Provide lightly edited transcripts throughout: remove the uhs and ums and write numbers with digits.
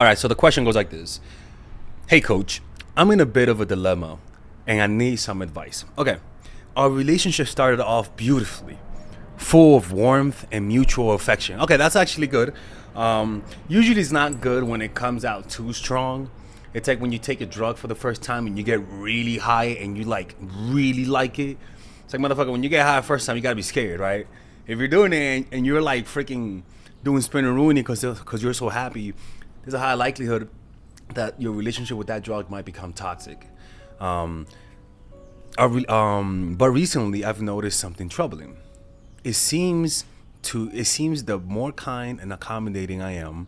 All right, so the question goes like this. Hey, coach, I'm in a bit of a dilemma and I need some advice. Okay, our relationship started off beautifully, full of warmth and mutual affection. Okay, that's actually good. Usually it's not good when it comes out too strong. It's like when you take a drug for the first time and you get really high and you like really like it. It's like, motherfucker, when you get high the first time, you gotta be scared, right? If you're doing it and you're like freaking doing spin and ruining because you're so happy, there's a high likelihood that your relationship with that drug might become toxic. Um, but recently I've noticed something troubling. It seems the more kind and accommodating I am,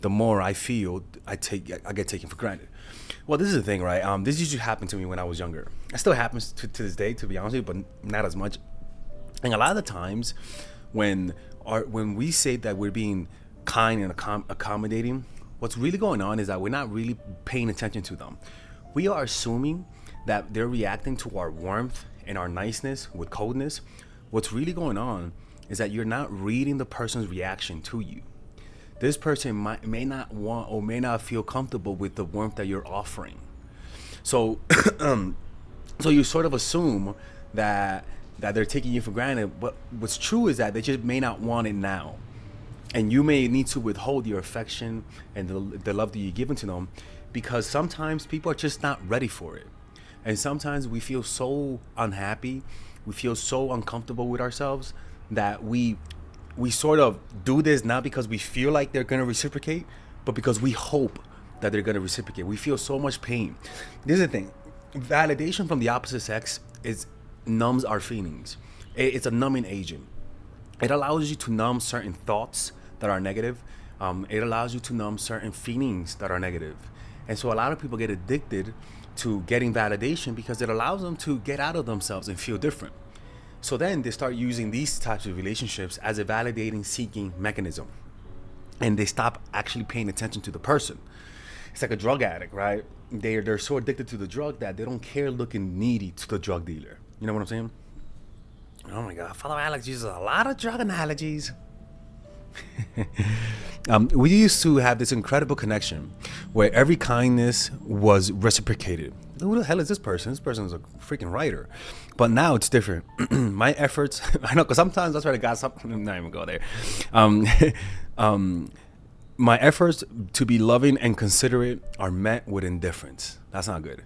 the more I feel I get taken for granted. Well, this is the thing, right? This used to happen to me when I was younger. It still happens to this day, to be honest with you, but not as much. And a lot of the times, when when we say that we're being kind and accommodating, what's really going on is that we're not really paying attention to them. We are assuming that they're reacting to our warmth and our niceness with coldness. What's really going on is that you're not reading the person's reaction to you. This person may not want or may not feel comfortable with the warmth that you're offering. So, so you sort of assume that they're taking you for granted. But what's true is that they just may not want it now, and you may need to withhold your affection and the love that you're giving to them, because sometimes people are just not ready for it, and sometimes we feel so unhappy, we feel so uncomfortable with ourselves that we sort of do this not because we feel like they're going to reciprocate, but because we hope that they're going to reciprocate. We feel so much pain. This is the thing. Validation from the opposite sex is numbs our feelings. It's a numbing agent. It allows you to numb certain thoughts that are negative. It allows you to numb certain feelings that are negative. And so a lot of people get addicted to getting validation because it allows them to get out of themselves and feel different. So then they start using these types of relationships as a validating seeking mechanism. And they stop actually paying attention to the person. It's like a drug addict, right? They're so addicted to the drug that they don't care looking needy to the drug dealer. You know what I'm saying? Oh my God, Father Alex uses a lot of drug analogies. We used to have this incredible connection where every kindness was reciprocated. Who the hell is this person? This person is a freaking writer. But now it's different. My efforts, I know, because sometimes that's where I got something. I'm not even go there. Um, my efforts to be loving and considerate are met with indifference. That's not good.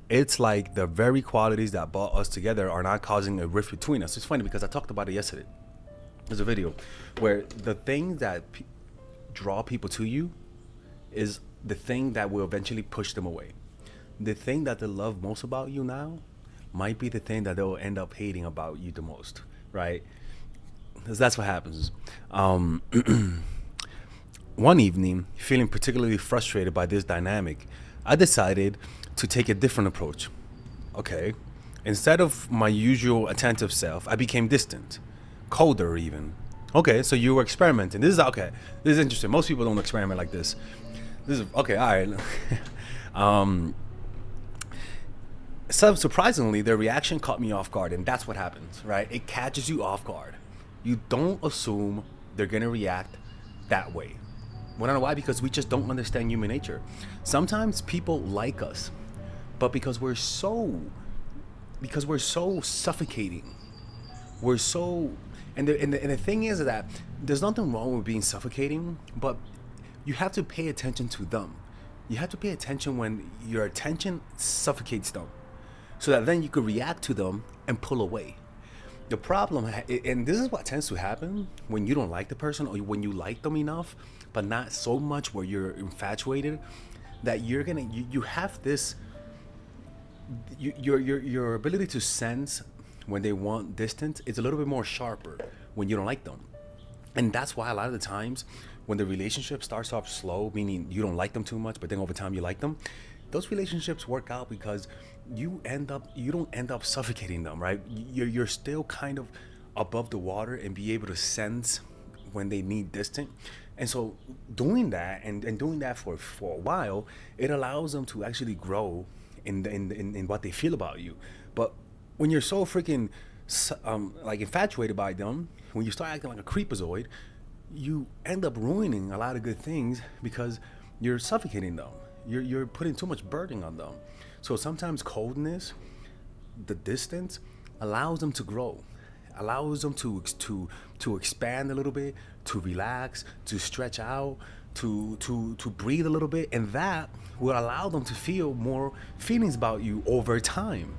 It's like the very qualities that brought us together are not causing a rift between us. It's funny because I talked about it yesterday. There's a video where the thing that draw people to you is the thing that will eventually push them away. The thing that they love most about you now might be the thing that they'll end up hating about you the most, right? Because that's what happens. One evening, feeling particularly frustrated by this dynamic, I decided to take a different approach. Okay. Instead of my usual attentive self, I became distant, colder even. Okay, so you were experimenting. This is okay. This is interesting. Most people don't experiment like this. This is okay. All right. So surprisingly, their reaction caught me off guard, and that's what happens, right? It catches you off guard. You don't assume they're gonna react that way. Wanna know why? Because we just don't understand human nature. Sometimes people like us, but because we're so suffocating, we're so and the thing is that there's nothing wrong with being suffocating, but you have to pay attention to them. You have to pay attention when your attention suffocates them, so that then you could react to them and pull away. The problem, and this is what tends to happen when you don't like the person, or when you like them enough but not so much where you're infatuated, that you have this your ability to sense when they want distance is a little bit more sharper when you don't like them. And that's why a lot of the times when the relationship starts off slow, meaning you don't like them too much, but then over time you like them, those relationships work out because you don't end up suffocating them, right? You're still kind of above the water and be able to sense when they need distant. And so doing that and doing that for a while, it allows them to actually grow in what they feel about you. But when you're so freaking like infatuated by them, when you start acting like a creepazoid, you end up ruining a lot of good things because you're suffocating them. You're putting too much burden on them. So sometimes coldness, the distance, allows them to grow, allows them to expand a little bit, to relax, to stretch out, to breathe a little bit, and that will allow them to feel more feelings about you over time.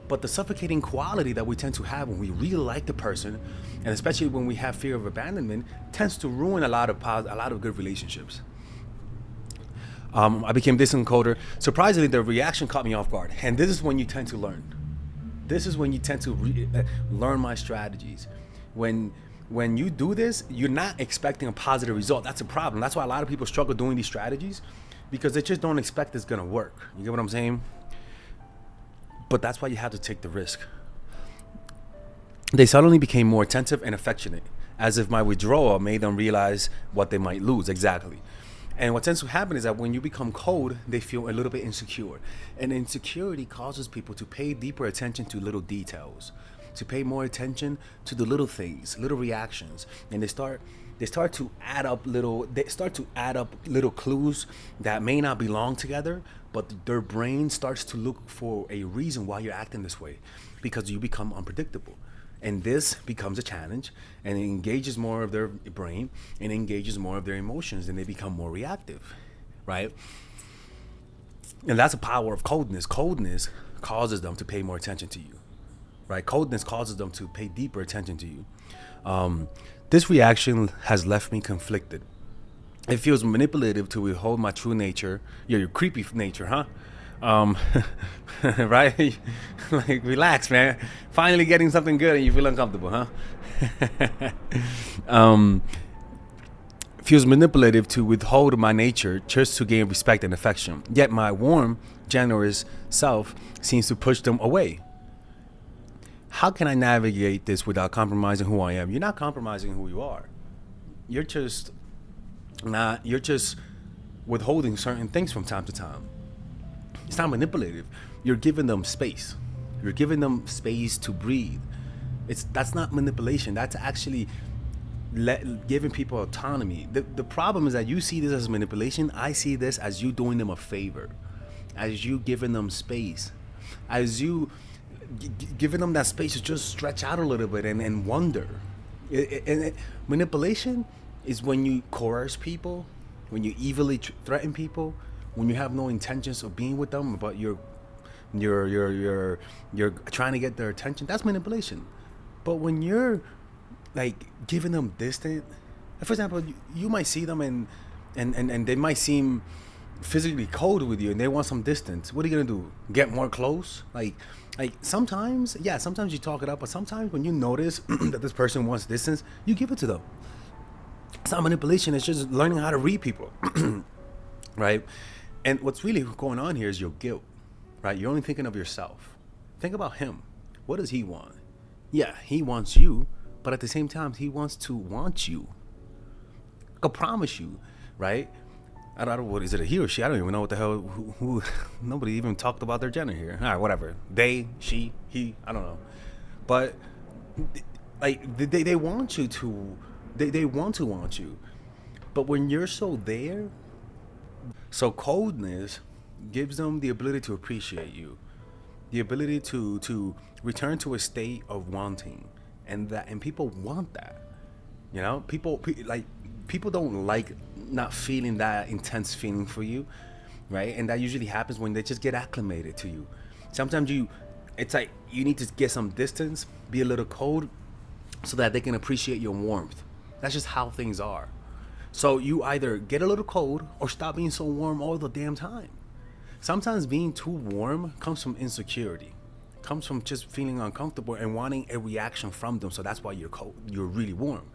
But the suffocating quality that we tend to have when we really like the person, and especially when we have fear of abandonment, tends to ruin a lot of good relationships. I became distant colder. Surprisingly, the reaction caught me off guard, and this is when you tend to learn. This is when you tend to learn my strategies. When you do this, you're not expecting a positive result. That's a problem. That's why a lot of people struggle doing these strategies, because they just don't expect it's gonna work. You get what I'm saying? But that's why you have to take the risk. They suddenly became more attentive and affectionate, as if my withdrawal made them realize what they might lose. Exactly. And what tends to happen is that when you become cold, they feel a little bit insecure. And insecurity causes people to pay deeper attention to little details, to pay more attention to the little things, little reactions. And they start to add up little clues that may not belong together, but their brain starts to look for a reason why you're acting this way, because you become unpredictable. And this becomes a challenge, and it engages more of their brain and engages more of their emotions, and they become more reactive, right? And that's the power of coldness. Coldness causes them to pay more attention to you, right? Coldness causes them to pay deeper attention to you. This reaction has left me conflicted. It feels manipulative to withhold my true nature, your creepy nature, huh? Right? Like, relax, man. Finally getting something good and you feel uncomfortable, huh? Feels manipulative to withhold my nature just to gain respect and affection. Yet my warm, generous self seems to push them away. How can I navigate this without compromising who I am? You're not compromising who you are. You're just withholding certain things from time to time. It's not manipulative. You're giving them space. You're giving them space to breathe. That's not manipulation. That's actually giving people autonomy. The problem is that you see this as manipulation. I see this as you doing them a favor, as you giving them space, as you giving them that space to just stretch out a little bit and wonder. Manipulation is when you coerce people, when you evilly threaten people, when you have no intentions of being with them, but you're trying to get their attention. That's manipulation. But when you're like giving them distant, for example, you might see them and they might seem physically cold with you and they want some distance. What are you gonna do? Get more close? Like sometimes you talk it up, but sometimes when you notice that this person wants distance, you give it to them. It's not manipulation. It's just learning how to read people. Right? And what's really going on here is your guilt, right? You're only thinking of yourself. Think about him. What does he want? Yeah, he wants you, but at the same time, he wants to want you. I can promise you, right? I don't know, what is it, a he or she? I don't even know what the hell, who nobody even talked about their gender here. All right, whatever. They, she, he, I don't know. But, like, they want you to, they want to want you. But when you're so there, so coldness gives them the ability to appreciate you, the ability to return to a state of wanting, and people want that. You know, people don't like not feeling that intense feeling for you, right? And that usually happens when they just get acclimated to you. Sometimes it's like you need to get some distance, be a little cold, so that they can appreciate your warmth. That's just how things are. So you either get a little cold or stop being so warm all the damn time. Sometimes being too warm comes from insecurity, comes from just feeling uncomfortable and wanting a reaction from them. So that's why you're cold, you're really warm.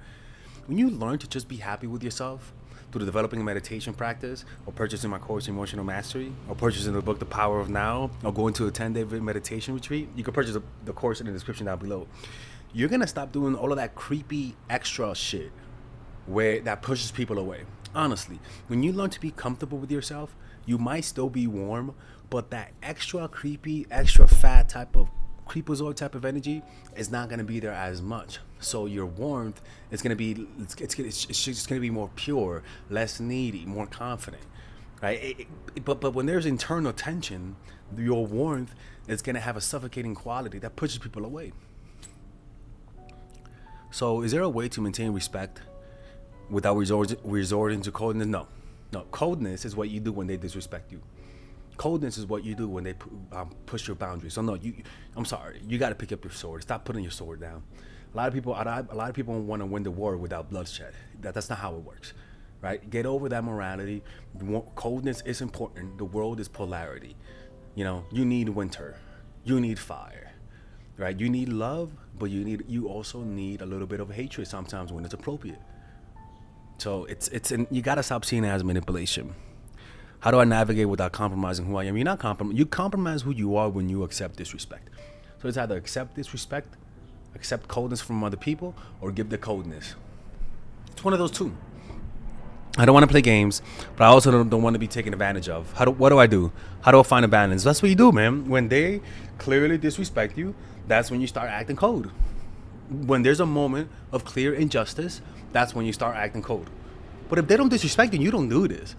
When you learn to just be happy with yourself through the developing a meditation practice, or purchasing my course Emotional Mastery, or purchasing the book The Power of Now, or going to a 10-day meditation retreat, you can purchase the course in the description down below. You're gonna stop doing all of that creepy extra shit where that pushes people away. Honestly, when you learn to be comfortable with yourself, you might still be warm, but that extra creepy, extra fat type of creepazoid type of energy is not going to be there as much. So your warmth is going to be, it's just going to be more pure, less needy, more confident. right? But when there's internal tension, your warmth is gonna have a suffocating quality that pushes people away. So, is there a way to maintain respect without resorting to coldness? No, no. Coldness is what you do when they disrespect you. Coldness is what you do when they push your boundaries. So no, I'm sorry. You got to pick up your sword. Stop putting your sword down. A lot of people want to win the war without bloodshed. That's not how it works, right? Get over that morality. Coldness is important. The world is polarity. You need winter. You need fire, right? You need love, but you also need a little bit of hatred sometimes when it's appropriate. So you got to stop seeing it as manipulation. How do I navigate without compromising who I am? You compromise who you are when you accept disrespect. So it's either accept disrespect, accept coldness from other people, or give the coldness. It's one of those two. I don't want to play games, but I also don't want to be taken advantage of. What do I do? How do I find a balance? That's what you do, man. When they clearly disrespect you, that's when you start acting cold. When there's a moment of clear injustice, that's when you start acting cold. But if they don't disrespect you, you don't do this.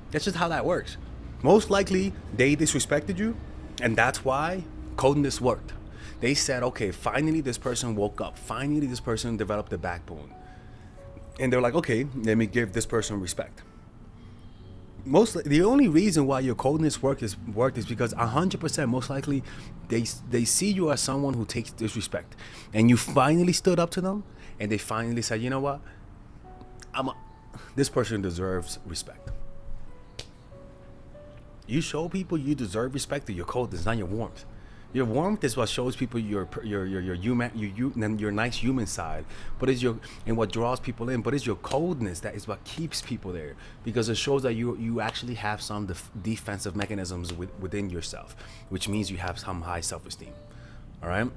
That's just how that works. Most likely, they disrespected you, and that's why coldness worked. They said, okay, finally this person woke up. Finally this person developed a backbone. And they're like, okay, let me give this person respect. The only reason why your coldness worked is because 100% most likely they see you as someone who takes disrespect. And you finally stood up to them, and they finally said, you know what? This person deserves respect. You show people you deserve respect through your coldness, not your warmth. Your warmth is what shows people your human, your nice human side. And what draws people in. But it's your coldness that is what keeps people there, because it shows that you actually have some defensive mechanisms within yourself, which means you have some high self-esteem. All right.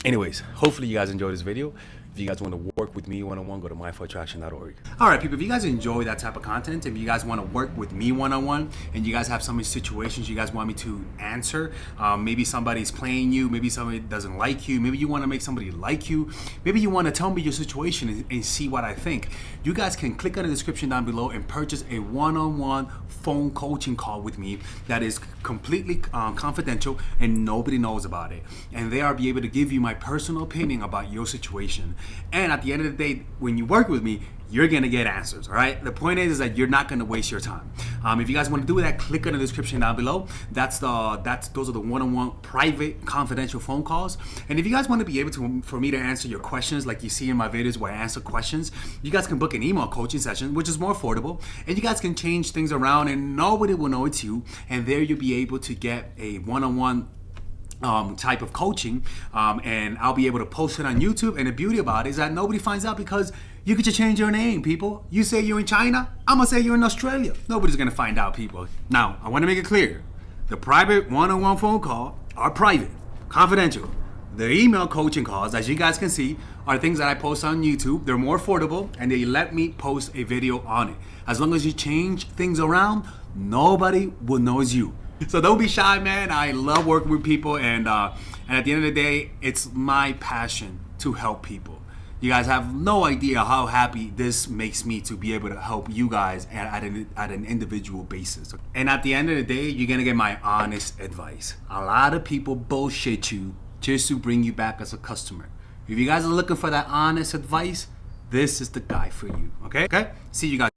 Anyways, hopefully you guys enjoyed this video. If you guys want to work with me one-on-one, go to mindfulattraction.org. All right, people, if you guys enjoy that type of content, if you guys want to work with me one-on-one, and you guys have some situations you guys want me to answer, maybe somebody's playing you, maybe somebody doesn't like you, maybe you want to make somebody like you, maybe you want to tell me your situation and see what I think, you guys can click on the description down below and purchase a one-on-one phone coaching call with me that is completely confidential and nobody knows about it. And there I'll be able to give you my personal opinion about your situation. And at the end of the day, when you work with me, you're gonna get answers. All right. The point is that you're not gonna waste your time. If you guys want to do that, click on the description down below. Those are the one-on-one private confidential phone calls. And if you guys want to be able for me to answer your questions, like you see in my videos where I answer questions, you guys can book an email coaching session, which is more affordable, and you guys can change things around, and nobody will know it's you. And there you'll be able to get a one-on-one type of coaching, and I'll be able to post it on YouTube. And the beauty about it is that nobody finds out, because you could just change your name, people. You say you're in China, I'm gonna say you're in Australia. Nobody's gonna find out, people. Now, I wanna make it clear. The private one-on-one phone call are private, confidential. The email coaching calls, as you guys can see, are things that I post on YouTube. They're more affordable, and they let me post a video on it. As long as you change things around, nobody will know it's you. So don't be shy, man. I love working with people, and at the end of the day, it's my passion to help people. You guys have no idea how happy this makes me to be able to help you guys at an individual basis. And at the end of the day, you're gonna get my honest advice. A lot of people bullshit you just to bring you back as a customer. If you guys are looking for that honest advice, this is the guy for you. Okay? See you guys.